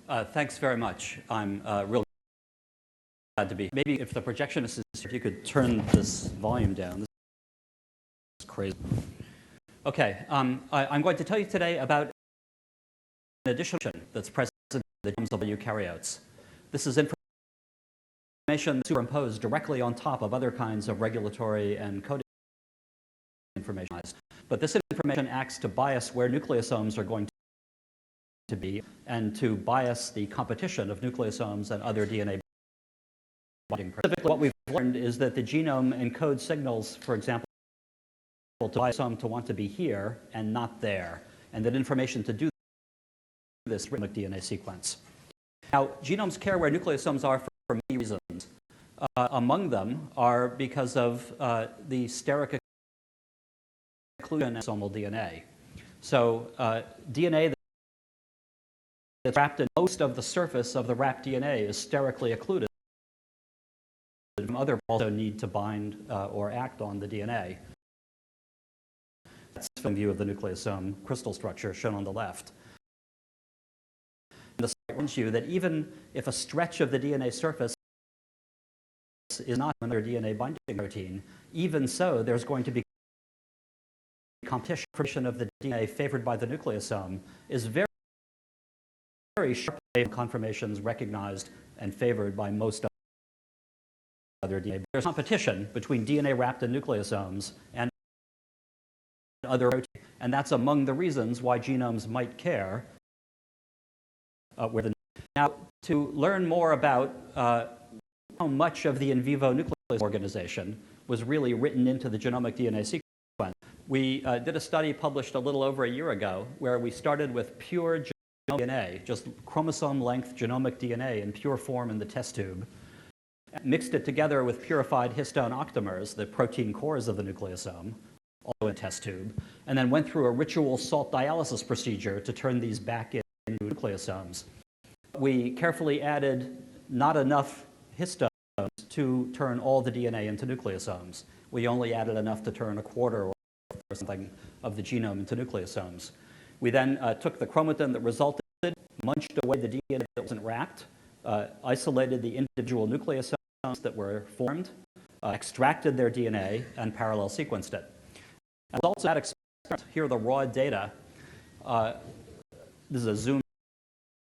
Thanks very much. I'm really glad to be here. Maybe if the projectionist is here, if you could turn this volume down. This is crazy. Okay, I'm going to tell you today about an addition that's present in the genomes of eukaryotes. This is information superimposed directly on top of other kinds of regulatory and coding information. But this information acts to bias where nucleosomes are going to be and to bias the competition of nucleosomes and other DNA binding. Specifically, what we've learned is that the genome encodes signals, for example, to nucleosome to want to be here and not there, and that information to do this genomic DNA sequence. Now, genomes care where nucleosomes are for many reasons. Among them are because of the steric occlusion of somal DNA. So DNA that's wrapped in most of the surface of the wrapped DNA is sterically occluded. Other also need to bind or act on the DNA. That's from view of the nucleosome crystal structure shown on the left. And the slide warns you that even if a stretch of the DNA surface is not another DNA binding protein, even so, there's going to be competition of the DNA favored by the nucleosome is very sharp conformations recognized and favored by most other DNA. There's competition between DNA wrapped in nucleosomes and other proteins, and that's among the reasons why genomes might care where the. Now, to learn more about how much of the in vivo nucleosome organization was really written into the genomic DNA sequence, we did a study published a little over a year ago where we started with pure genomic DNA, just chromosome-length genomic DNA in pure form in the test tube, mixed it together with purified histone octamers, the protein cores of the nucleosome, also in a test tube, and then went through a ritual salt dialysis procedure to turn these back into nucleosomes. We carefully added not enough histones to turn all the DNA into nucleosomes. We only added enough to turn a quarter or something of the genome into nucleosomes. We then took the chromatin that resulted, munched away the DNA that wasn't wrapped, isolated the individual nucleosomes that were formed, extracted their DNA, and parallel sequenced it. And results of that experiment, here are the raw data. This is a zoomed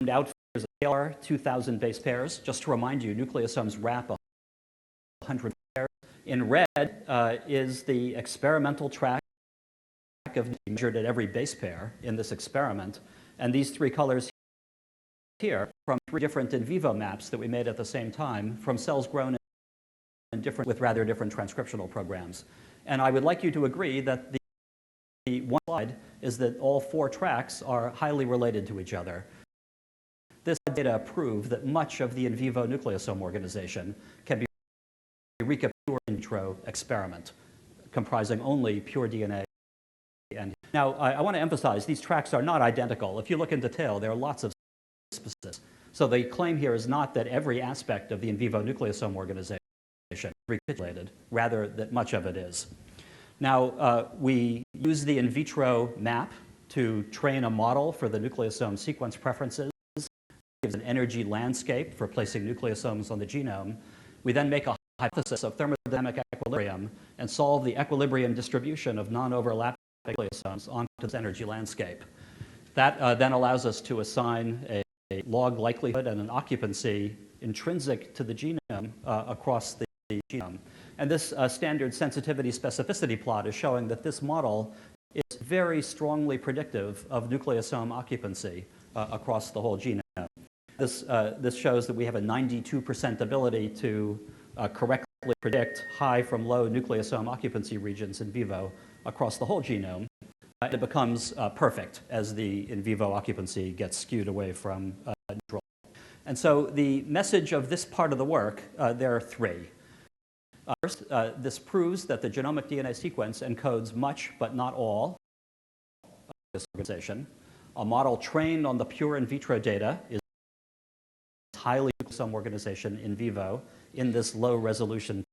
out. Here's a scalar, 2,000 base pairs. Just to remind you, nucleosomes wrap 100 pairs. In red is the experimental track of measured at every base pair in this experiment. And these three colors here from three different in vivo maps that we made at the same time from cells grown with rather different transcriptional programs. And I would like you to agree that the one slide is that all four tracks are highly related to each other. This data prove that much of the in vivo nucleosome organization can be recaptured in vitro experiment, comprising only pure DNA. And now, I want to emphasize these tracks are not identical. If you look in detail, there are lots of specifics. So the claim here is not that every aspect of the in vivo nucleosome organization is recapitulated, rather that much of it is. Now, we use the in vitro map to train a model for the nucleosome sequence preferences. It gives an energy landscape for placing nucleosomes on the genome. We then make a hypothesis of thermodynamic equilibrium and solve the equilibrium distribution of non-overlapping nucleosomes onto this energy landscape. That then allows us to assign a log likelihood and an occupancy intrinsic to the genome across the genome. And this standard sensitivity specificity plot is showing that this model is very strongly predictive of nucleosome occupancy across the whole genome. This shows that we have a 92% ability to correctly predict high from low nucleosome occupancy regions in vivo across the whole genome. It becomes perfect as the in vivo occupancy gets skewed away from neutral. And so the message of this part of the work, there are three. First, this proves that the genomic DNA sequence encodes much but not all of this organization. A model trained on the pure in vitro data is highly nucleosome organization in vivo in this low resolution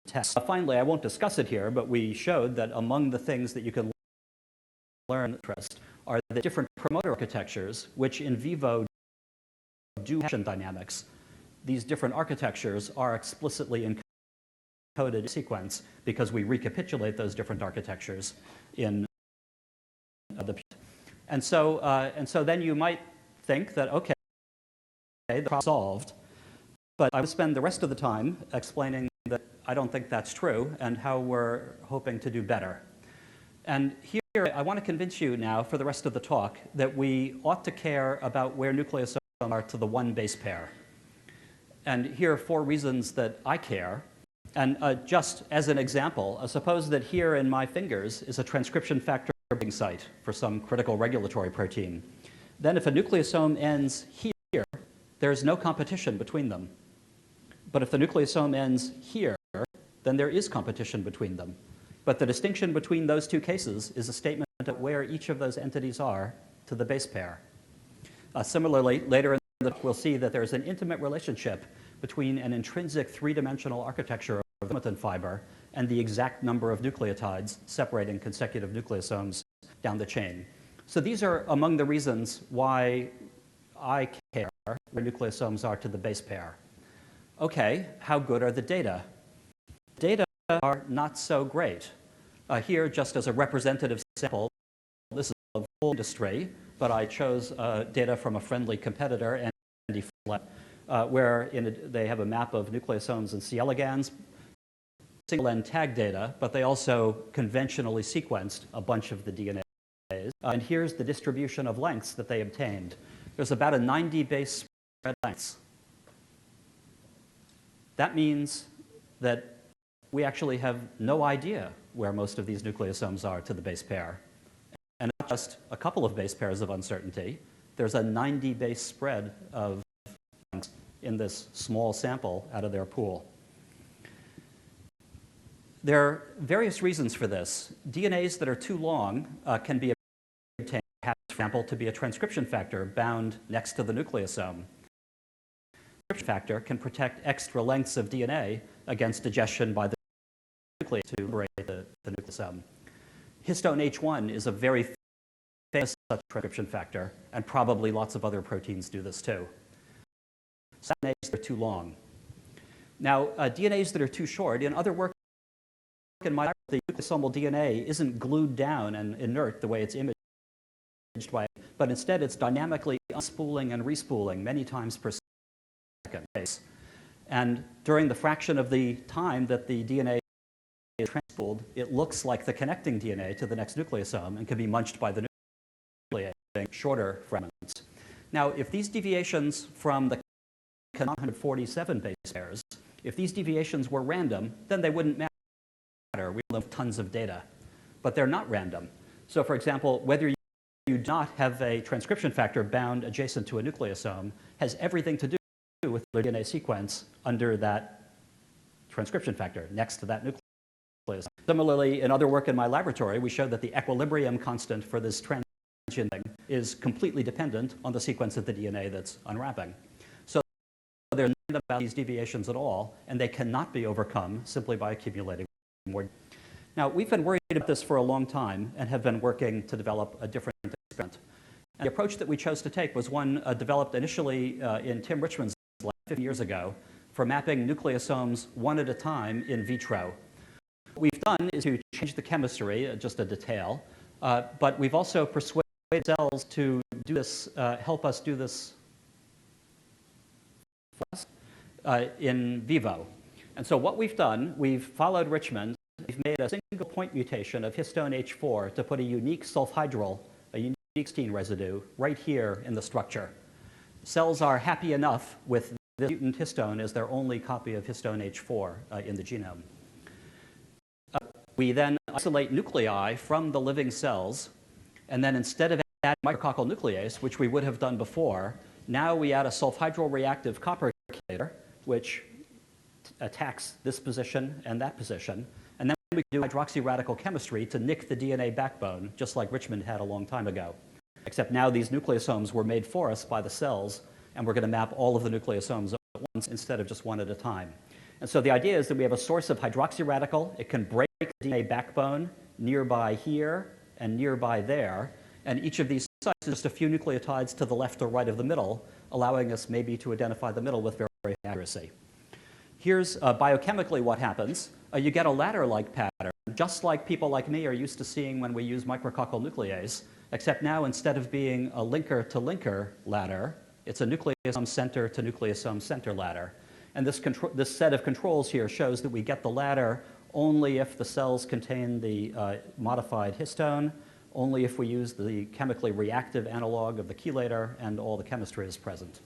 test. Finally, I won't discuss it here, but we showed that among the things that you can learn interest are the different promoter architectures, which in vivo do action dynamics, these different architectures are explicitly encoded in sequence because we recapitulate those different architectures in the. And so then you might think that, okay, the problem is solved, but I will spend the rest of the time explaining that I don't think that's true and how we're hoping to do better. And here I want to convince you now for the rest of the talk that we ought to care about where nucleosomes are to the one base pair. And here are 4 reasons that I care. And just as an example, suppose that here in my fingers is a transcription factor binding site for some critical regulatory protein. Then if a nucleosome ends here, there's no competition between them. But if the nucleosome ends here, then there is competition between them. But the distinction between those 2 cases is a statement of where each of those entities are to the base pair. Similarly, later in the talk, we'll see that there's an intimate relationship between an intrinsic 3-dimensional architecture of the chromatin fiber and the exact number of nucleotides separating consecutive nucleosomes down the chain. So these are among the reasons why I care where nucleosomes are to the base pair. Okay, how good are the data? Data are not so great. Here, just as a representative sample, this is a full industry, but I chose data from a friendly competitor, where they have a map of nucleosomes and C. elegans, single-end tag data, but they also conventionally sequenced a bunch of the DNA. And here's the distribution of lengths that they obtained. There's about a 90 base spread lengths. That means that we actually have no idea where most of these nucleosomes are to the base pair. And not just a couple of base pairs of uncertainty. There's a 90 base spread of lengths in this small sample out of their pool. There are various reasons for this. DNAs that are too long can be obtained, for example, to be a transcription factor bound next to the nucleosome. Transcription factor can protect extra lengths of DNA against digestion by the nucleus to liberate the nucleosome. Histone H1 is a very famous such transcription factor, and probably lots of other proteins do this too. So DNAs that are too long. Now, DNAs that are too short, in other work in my lab, the nucleosomal DNA isn't glued down and inert the way it's imaged by, but instead it's dynamically unspooling and respooling many times per second. And during the fraction of the time that the DNA is transpooled, it looks like the connecting DNA to the next nucleosome and can be munched by the nuclei, shorter fragments. Now, if these deviations from the 147 base pairs, if these deviations were random, then they wouldn't matter. We have tons of data, but they're not random. So for example, whether you do not have a transcription factor bound adjacent to a nucleosome has everything to do with the DNA sequence under that transcription factor next to that nucleosome. Similarly, in other work in my laboratory, we showed that the equilibrium constant for this transition thing is completely dependent on the sequence of the DNA that's unwrapping. So there's nothing about these deviations at all, and they cannot be overcome simply by accumulating more. Now, we've been worried about this for a long time and have been working to develop a different experiment. And the approach that we chose to take was one developed initially in Tim Richmond's lab 50 years ago for mapping nucleosomes one at a time in vitro. What we've done is to change the chemistry, just a detail, but we've also persuaded cells to do this, help us do this for us in vivo. And so what we've done, we've followed Richmond. We've made a single point mutation of histone H4 to put a unique sulfhydryl, a unique cysteine residue, right here in the structure. Cells are happy enough with this mutant histone as their only copy of histone H4 in the genome. We then isolate nuclei from the living cells, and then instead of adding micrococcal nuclease, which we would have done before, now we add a sulfhydryl reactive copper chelator, which attacks this position and that position, and then we can do hydroxyradical chemistry to nick the DNA backbone, just like Richmond had a long time ago. Except now these nucleosomes were made for us by the cells, and we're going to map all of the nucleosomes at once instead of just one at a time. And so the idea is that we have a source of hydroxyradical. It can break the DNA backbone nearby here and nearby there, and each of these sites is just a few nucleotides to the left or right of the middle, allowing us maybe to identify the middle with very high accuracy. Here's biochemically what happens. You get a ladder-like pattern, just like people like me are used to seeing when we use micrococcal nuclease, except now instead of being a linker-to-linker ladder, it's a nucleosome center to nucleosome center ladder. And this set of controls here shows that we get the ladder only if the cells contain the modified histone, only if we use the chemically reactive analog of the chelator, and all the chemistry is present.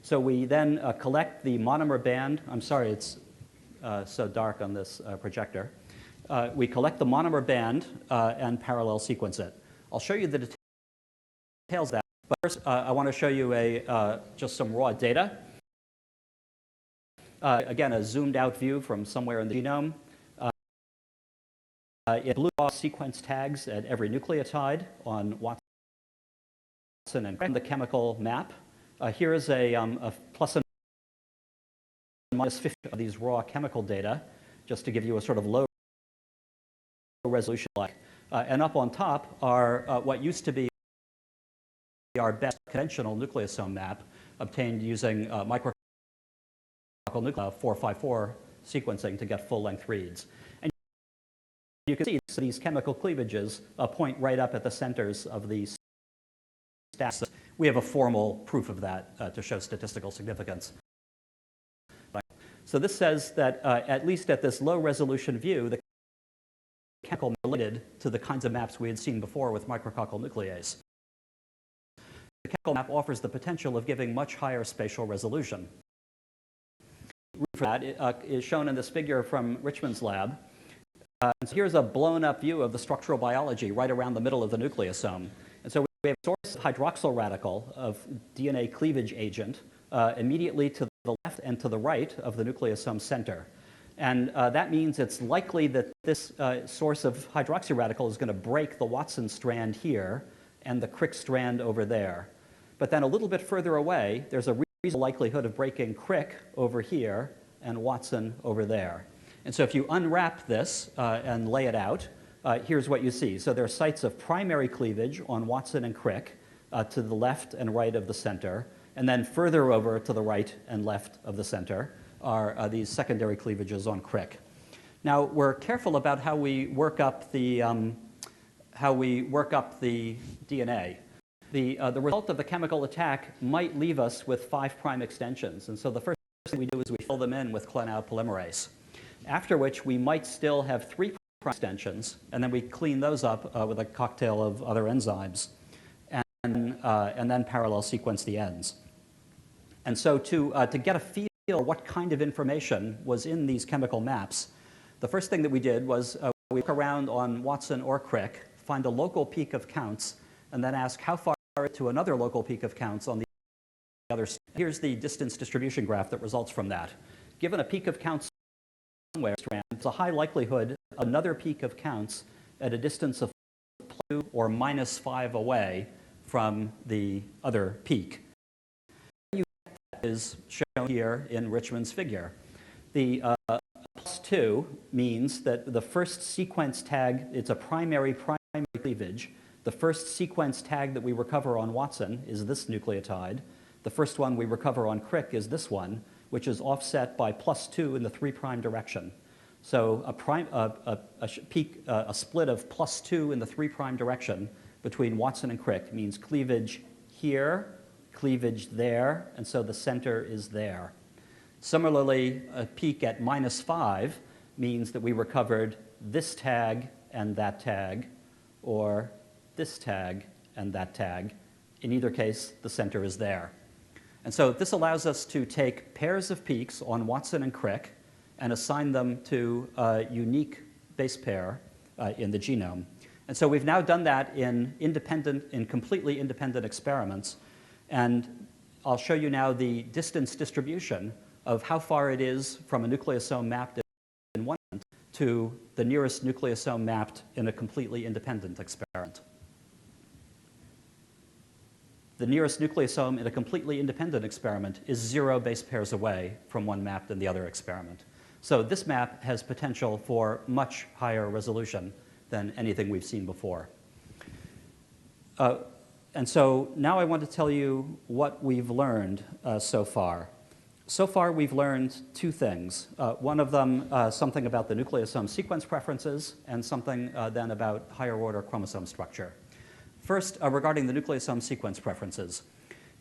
So we then collect the monomer band. I'm sorry, it's so dark on this projector. We collect the monomer band and parallel sequence it. I'll show you the details of that. But first, I want to show you just some raw data. Again, a zoomed out view from somewhere in the genome. It blew off sequence tags at every nucleotide on Watson and the chemical map. Here is a plus and minus 50 of these raw chemical data, just to give you a sort of low resolution like. And up on top are what used to be our best conventional nucleosome map, obtained using micrococcal nuclei 454 sequencing to get full-length reads. And you can see these chemical cleavages point right up at the centers of these stacks. We have a formal proof of that to show statistical significance. So this says that at least at this low-resolution view, the chemical related to the kinds of maps we had seen before with micrococcal nuclease. The chemical map offers the potential of giving much higher spatial resolution. For that is shown in this figure from Richmond's lab. So here's a blown-up view of the structural biology right around the middle of the nucleosome. And so we have a source hydroxyl radical of DNA cleavage agent immediately to the left and to the right of the nucleosome center. And that means it's likely that this source of hydroxy radical is going to break the Watson strand here and the Crick strand over there. But then a little bit further away, there's a reasonable likelihood of breaking Crick over here and Watson over there. And so if you unwrap this and lay it out, here's what you see. So there are sites of primary cleavage on Watson and Crick to the left and right of the center. And then further over to the right and left of the center are these secondary cleavages on Crick. Now, we're careful about how we work up the DNA. The result of the chemical attack might leave us with 5' extensions. And so the first thing we do is we fill them in with Clenau polymerase, after which we might still have 3' extensions, and then we clean those up with a cocktail of other enzymes, and then parallel sequence the ends. And so to get a feel for what kind of information was in these chemical maps, the first thing that we did was we look around on Watson or Crick, find a local peak of counts, and then ask how far to another local peak of counts on the other. Here's the distance distribution graph that results from that. Given a peak of counts somewhere, there's a high likelihood of another peak of counts at a distance of +2 or -5 away from the other peak. That is shown here in Richmond's figure. The +2 means that the first sequence tag, it's a primary cleavage. The first sequence tag that we recover on Watson is this nucleotide. The first one we recover on Crick is this one, which is offset by +2 in the 3' direction. So a split of +2 in the 3' direction between Watson and Crick means cleavage here, cleavage there, and so the center is there. Similarly, a peak at -5 means that we recovered this tag and that tag, or this tag and that tag. In either case, the center is there. And so this allows us to take pairs of peaks on Watson and Crick and assign them to a unique base pair in the genome. And so we've now done that in completely independent experiments. And I'll show you now the distance distribution of how far it is from a nucleosome mapped in one to the nearest nucleosome mapped in a completely independent experiment. The nearest nucleosome in a completely independent experiment is 0 base pairs away from one mapped in the other experiment. So this map has potential for much higher resolution than anything we've seen before. And so now I want to tell you what we've learned so far. So far, we've learned two things. One of them, something about the nucleosome sequence preferences, and something then about higher order chromosome structure. First, regarding the nucleosome sequence preferences.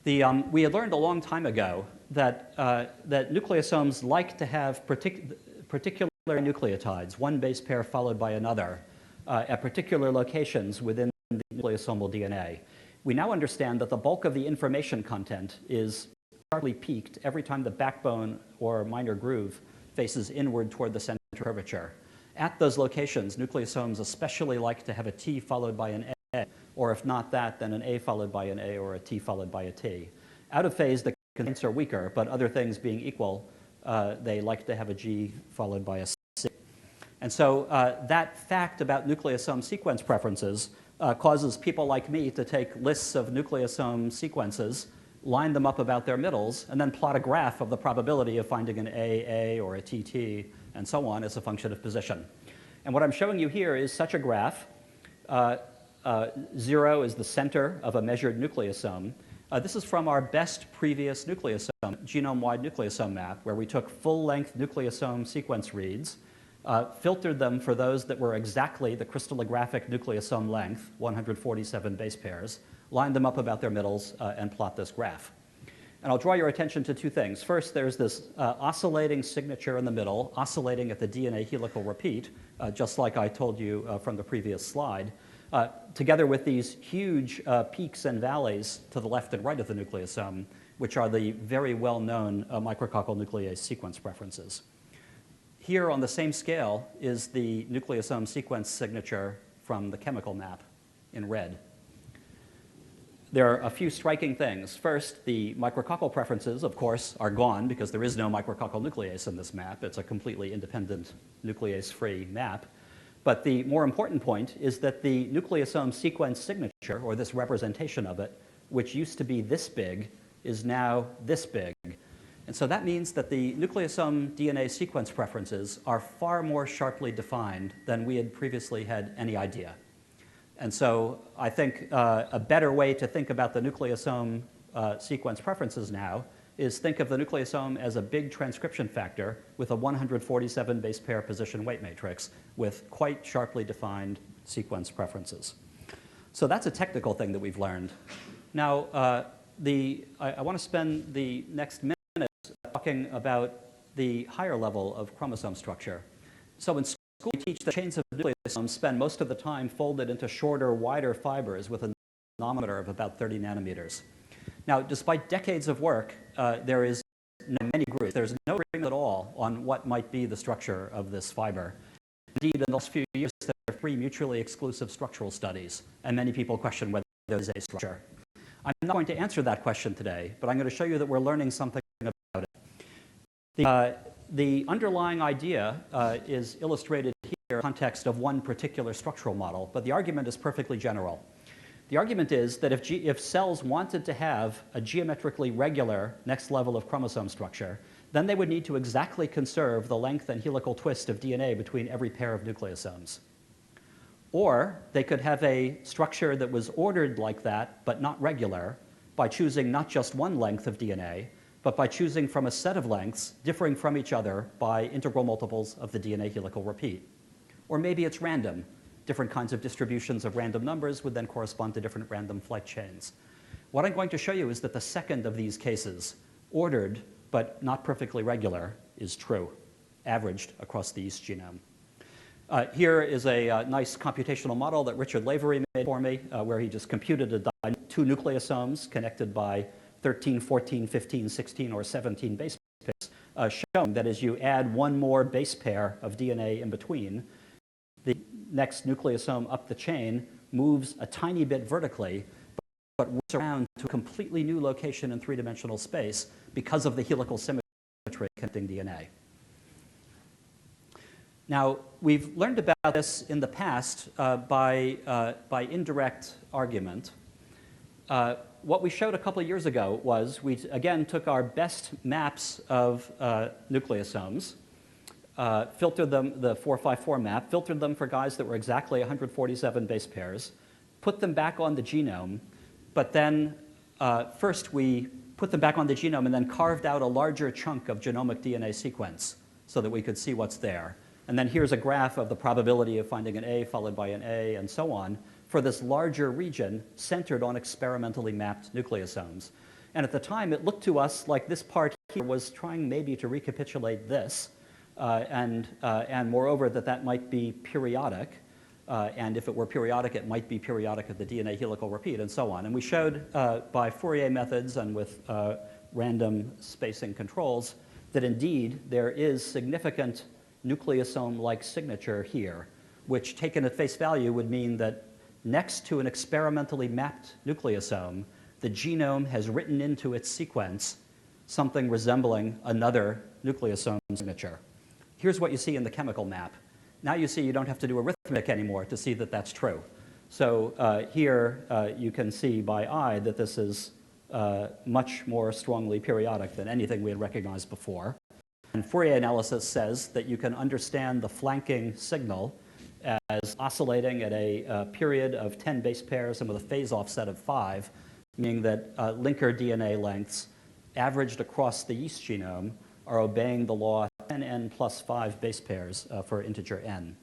We had learned a long time ago that nucleosomes like to have particular nucleotides, one base pair followed by another, at particular locations within the nucleosomal DNA. We now understand that the bulk of the information content is sharply peaked every time the backbone or minor groove faces inward toward the center of curvature. At those locations, nucleosomes especially like to have a T followed by an A, or if not that, then an A followed by an A or a T followed by a T. Out of phase, the constraints are weaker, but other things being equal, they like to have a G followed by a C. And so that fact about nucleosome sequence preferences causes people like me to take lists of nucleosome sequences, line them up about their middles, and then plot a graph of the probability of finding an AA or a TT and so on as a function of position. And what I'm showing you here is such a graph. 0 is the center of a measured nucleosome. This is from our best previous nucleosome, genome-wide nucleosome map, where we took full-length nucleosome sequence reads, filtered them for those that were exactly the crystallographic nucleosome length, 147 base pairs, lined them up about their middles, and plot this graph. And I'll draw your attention to two things. First, there's this oscillating signature in the middle, oscillating at the DNA helical repeat, just like I told you from the previous slide, together with these huge peaks and valleys to the left and right of the nucleosome, which are the very well-known micrococcal nuclease sequence preferences. Here on the same scale is the nucleosome sequence signature from the chemical map in red. There are a few striking things. First, the micrococcal preferences, of course, are gone because there is no micrococcal nuclease in this map. It's a completely independent nuclease-free map. But the more important point is that the nucleosome sequence signature, or this representation of it, which used to be this big, is now this big. And so that means that the nucleosome DNA sequence preferences are far more sharply defined than we had previously had any idea. And so I think a better way to think about the nucleosome sequence preferences now is think of the nucleosome as a big transcription factor with a 147 base pair position weight matrix with quite sharply defined sequence preferences. So that's a technical thing that we've learned. Now, I want to spend the next minute talking about the higher level of chromosome structure. So in school, we teach that chains of nucleosomes spend most of the time folded into shorter, wider fibers with a diameter of about 30 nanometers. Now, despite decades of work, there is many groups. There's no agreement at all on what might be the structure of this fiber. Indeed, in the last few years, there are 3 mutually exclusive structural studies, and many people question whether there is a structure. I'm not going to answer that question today, but I'm going to show you that we're learning something about it. The underlying idea is illustrated here in the context of one particular structural model, but the argument is perfectly general. The argument is that if cells wanted to have a geometrically regular next level of chromosome structure, then they would need to exactly conserve the length and helical twist of DNA between every pair of nucleosomes. Or they could have a structure that was ordered like that, but not regular, by choosing not just one length of DNA, but by choosing from a set of lengths differing from each other by integral multiples of the DNA helical repeat. Or maybe it's random. Different kinds of distributions of random numbers would then correspond to different random flight chains. What I'm going to show you is that the second of these cases, ordered but not perfectly regular, is true, averaged across the yeast genome. Here is a nice computational model that Richard Lavery made for me, where he just computed 2 nucleosomes connected by 13, 14, 15, 16, or 17 base pairs, showing that as you add one more base pair of DNA in between, the next nucleosome up the chain moves a tiny bit vertically, but moves around to a completely new location in 3-dimensional space because of the helical symmetry connecting DNA. Now, we've learned about this in the past by indirect argument. What we showed a couple of years ago was we, again, took our best maps of nucleosomes, filtered them, the 454 map, filtered them for guys that were exactly 147 base pairs, put them back on the genome, but then first we put them back on the genome and then carved out a larger chunk of genomic DNA sequence so that we could see what's there. And then here's a graph of the probability of finding an A followed by an A and so on for this larger region centered on experimentally mapped nucleosomes. And at the time, it looked to us like this part here was trying maybe to recapitulate this, and moreover that might be periodic. And if it were periodic, it might be periodic at the DNA helical repeat, and so on. And we showed by Fourier methods and with random spacing controls that indeed there is significant nucleosome-like signature here, which taken at face value would mean that next to an experimentally mapped nucleosome, the genome has written into its sequence something resembling another nucleosome signature. Here's what you see in the chemical map. Now you see you don't have to do arithmetic anymore to see that that's true. So here you can see by eye that this is much more strongly periodic than anything we had recognized before. And Fourier analysis says that you can understand the flanking signal as oscillating at a period of 10 base pairs and with a phase offset of 5, meaning that linker DNA lengths averaged across the yeast genome are obeying the law 10n plus 5 base pairs for integer n.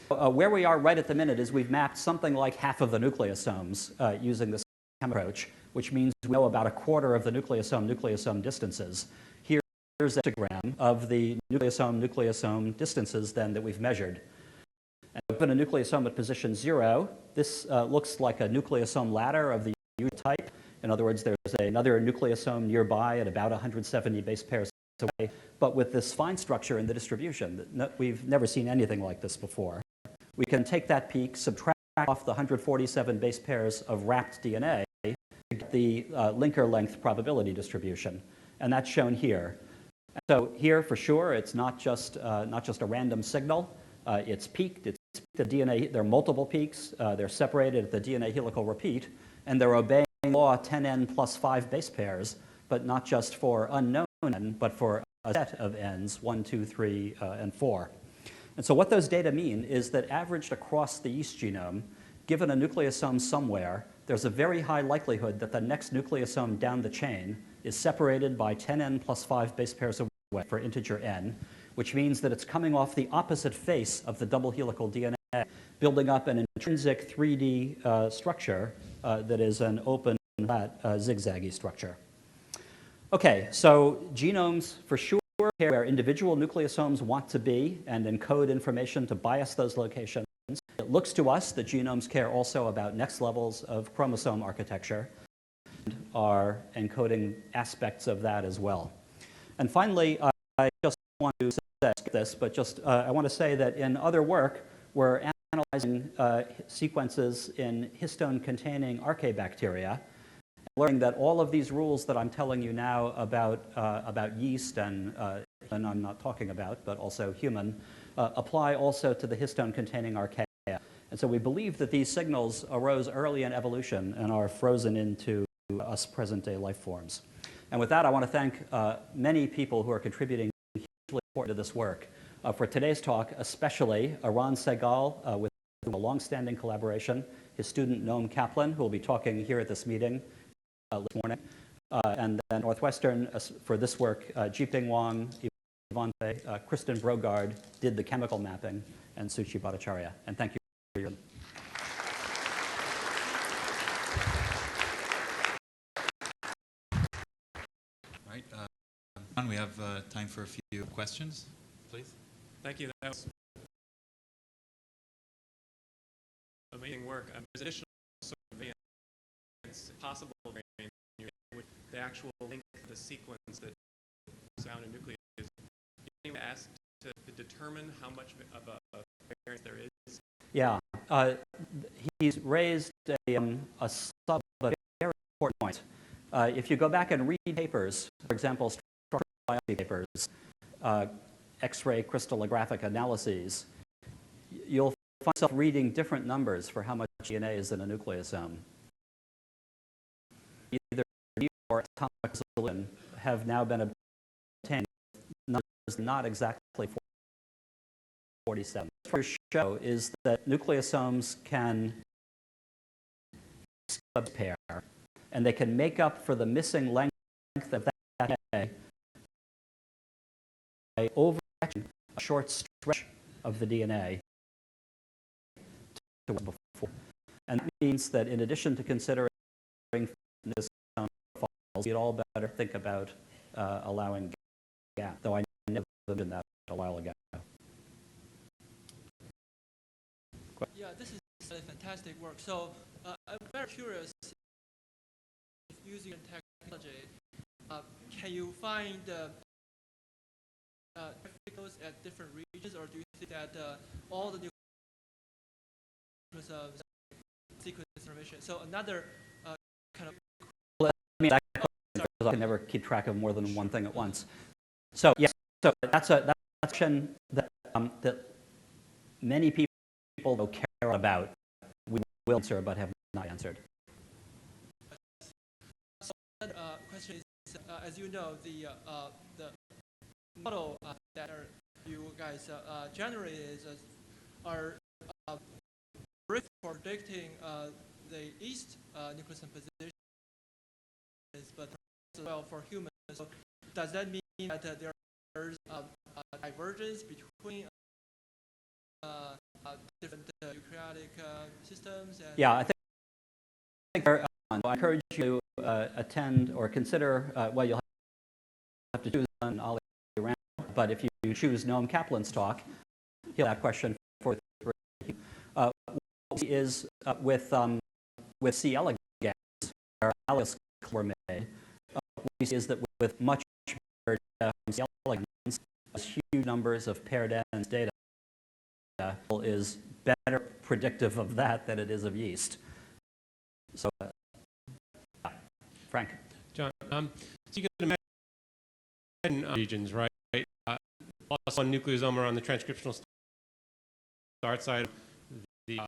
Where we are right at the minute is we've mapped something like half of the nucleosomes using this approach, which means we know about a quarter of the nucleosome distances. Here's a histogram of the nucleosome distances then that we've measured. And open a nucleosome at position 0. This looks like a nucleosome ladder of the usual type. In other words, there's another nucleosome nearby at about 170 base pairs away, but with this fine structure in the distribution. We've never seen anything like this before. We can take that peak, subtract off the 147 base pairs of wrapped DNA to get the linker length probability distribution, and that's shown here. So here, for sure, it's not just a random signal. It's peaked. It's the DNA. There are multiple peaks. They're separated at the DNA helical repeat, and they're obeying law 10n plus 5 base pairs, but not just for unknown n, but for a set of n's, 1, 2, 3, and 4. And so what those data mean is that averaged across the yeast genome, given a nucleosome somewhere, there's a very high likelihood that the next nucleosome down the chain is separated by 10n plus 5 base pairs away for integer n, which means that it's coming off the opposite face of the double helical DNA, building up an intrinsic 3D structure that is an open, flat, zigzaggy structure. Okay, so genomes for sure care where individual nucleosomes want to be and encode information to bias those locations. It looks to us that genomes care also about next levels of chromosome architecture and are encoding aspects of that as well. And finally, I just want to say this, but I want to say that in other work, we're analyzing sequences in histone-containing archaebacteria, learning that all of these rules that I'm telling you now about yeast and I'm not talking about, but also human, apply also to the histone-containing archaea. And so we believe that these signals arose early in evolution and are frozen into us present-day life forms. And with that, I want to thank many people who are contributing hugely important to this work. For today's talk, especially Eran Segal, with a long-standing collaboration, his student Noam Kaplan, who will be talking here at this meeting this morning, and then Northwestern for this work, Jiping Wang, Ivante, Kristen Brogard did the chemical mapping, and Suchi Bhattacharya. And thank you for your. All right, we have time for a few questions, please. Thank you. That was amazing work. There's additional surveillance. It's possible the actual link to the sequence that is found in nucleus. You asked to determine how much of a variance there is. Yeah, he's raised a very important point. If you go back and read papers, for example, structural biology papers, X-ray crystallographic analyses, you'll find yourself reading different numbers for how much DNA is in a nucleosome. Either or atomic solution have now been obtained numbers not exactly 47. What we show is that nucleosomes can pair, and they can make up for the missing length of that DNA by overstretching a short stretch of the DNA to what before. And that means that in addition to considering this profiles, we'd all better think about allowing gap, though I never mentioned that a while ago. Yeah, this is fantastic work. So I'm very curious, if using technology, can you find particles at different regions, or do you think that all the nucleosomes sequence information? So another kind of... Well, I mean, because I can never keep track of more than one thing at once. So yes, so that's a question that that many people care about. We will answer, but have not answered. So question is, as you know, the model that you guys generated are brief for predicting the yeast nucleosome positions, but as well for humans. So does that mean that there's a divergence between different eukaryotic systems? And Yeah, I think I encourage you to attend or consider, well, you'll have to choose an Ollie Rand, but if you choose Noam Kaplan's talk, he'll have that question for you. What we see is with C. elegans, where alleles were made, what we see is that with much better C. elegans, huge numbers of paired ends data is better predictive of that than it is of yeast. So, Frank. John, so you can imagine regions, right? Also on nucleosome are on the transcriptional start side of the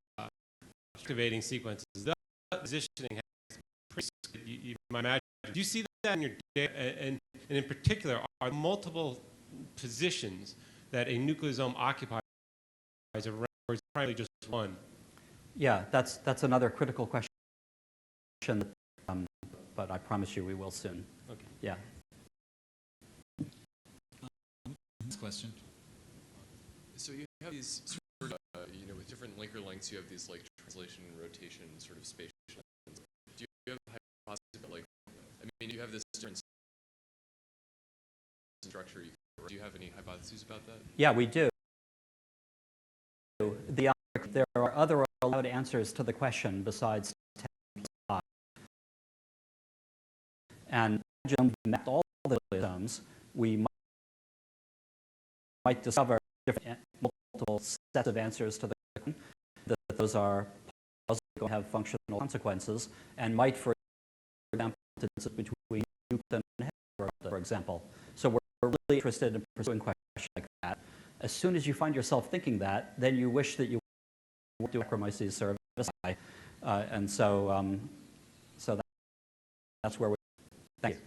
activating sequences. That positioning has pretty, you might imagine. Do you see that in your data? And in particular, are multiple positions that a nucleosome occupies around, or is it primarily just one? Yeah, that's another critical question, but I promise you we will soon. Okay. Yeah. Next question. So you have these, sort of, with different linker lengths, you have these like translation and rotation sort of spatial. Do you have a hypothesis about, like, I mean, you have this different structure. Do you have any hypotheses about that? Yeah, we do. There are other allowed answers to the question besides 10 plus 5. And if we mapped all the nucleosomes, we might discover multiple sets of answers to the question, that those are going to have functional consequences, and might, for example, differences between nucleus and heterocyte, for example. So we're really interested in pursuing questions like that. As soon as you find yourself thinking that, then you wish that you would do Saccharomyces cerevisiae, and so that's where we. Thank you.